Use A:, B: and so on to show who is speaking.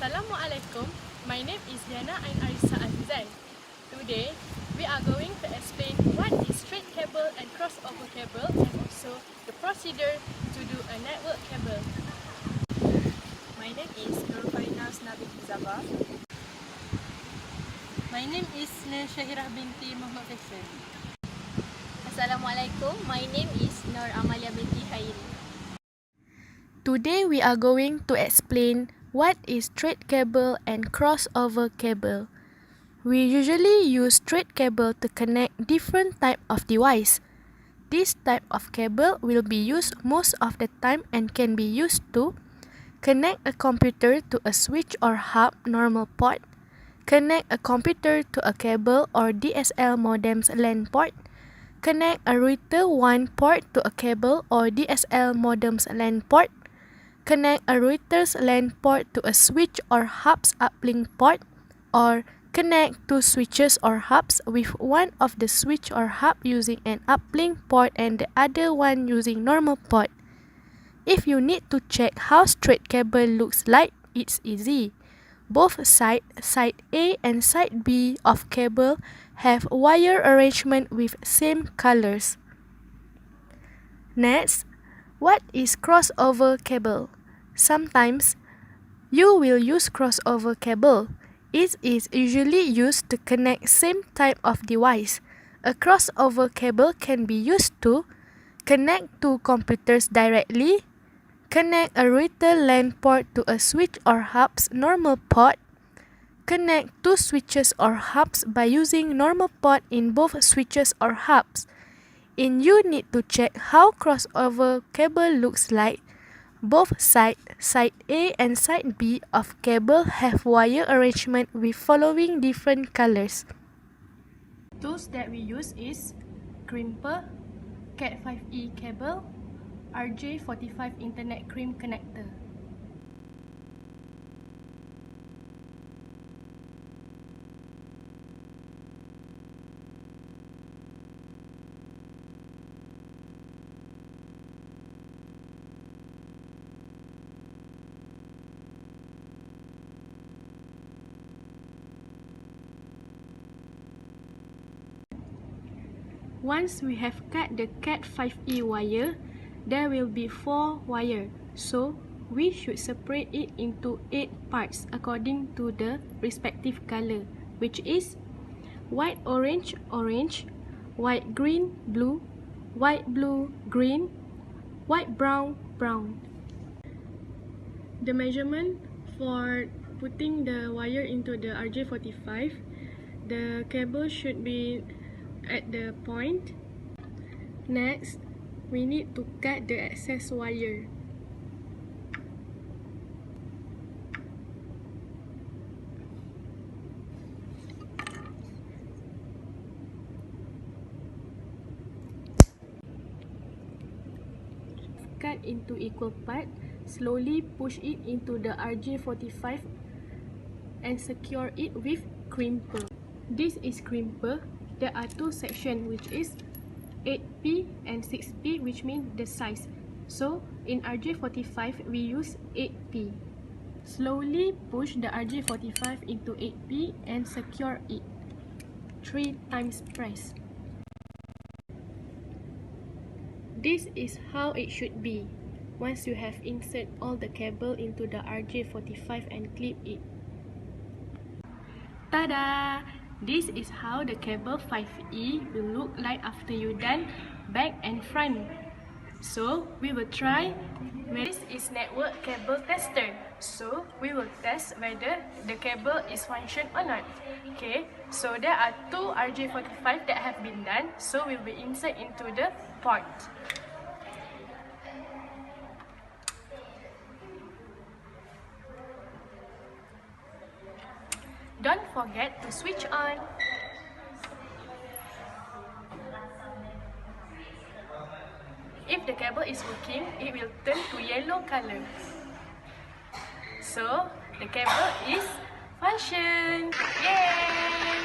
A: Assalamualaikum. My name is Diana Ain Arissa Azizan. Today, we are going to explain what is straight cable and crossover cable and also the procedure to do a network cable.
B: My name is Nurfarina Nabi Zabah.
C: My name is Shahirah binti Muhammad Faisal.
D: Assalamualaikum. My name is Nur Amalia binti Khairi.
A: Today, we are going to explain what is straight cable and crossover cable. We usually use straight cable to connect different type of device. This type of cable will be used most of the time and can be used to connect a computer to a switch or hub normal port, connect a computer to a cable or DSL modem's LAN port, connect a router 1 port to a cable or DSL modem's LAN port, connect a router's LAN port to a switch or hub's uplink port, or connect two switches or hubs with one of the switch or hub using an uplink port and the other one using normal port. If you need to check how straight cable looks like, it's easy. Both side A and side B of cable have wire arrangement with same colors. Next, what is crossover cable? Sometimes, you will use crossover cable. It is usually used to connect same type of device. A crossover cable can be used to connect two computers directly, connect a router LAN port to a switch or hub's normal port, connect two switches or hubs by using normal port in both switches or hubs. And you need to check how crossover cable looks like. Both side A and side B of cable have wire arrangement with following different colors. Tools that we use is crimper, Cat5e cable, RJ45 Internet crimp connector. Once we have cut the Cat5e wire, there will be 4 wire, so we should separate it into 8 parts according to the respective color, which is white orange orange, white green blue, white blue green, white brown brown. The measurement for putting the wire into the RJ45, the cable should be at the point. Next, we need to cut the excess wire. Cut into equal part. Slowly push it into the RJ45 and secure it with crimper. This is crimper. There are two sections, which is 8P and 6P, which means the size. So in RJ45 we use 8P. Slowly push the RJ45 into 8P and secure it. 3 times press. This is how it should be once you have inserted all the cable into the RJ45 and clip it. Tada! This is how the cable 5E will look like after you done back and front. So we will try. This is network cable tester. So we will test whether the cable is function or not. Okay, so there are 2 RJ45 that have been done. So we will insert into the port. Don't forget to switch on. If the cable is working, it will turn to yellow color. So, the cable is function. Yay!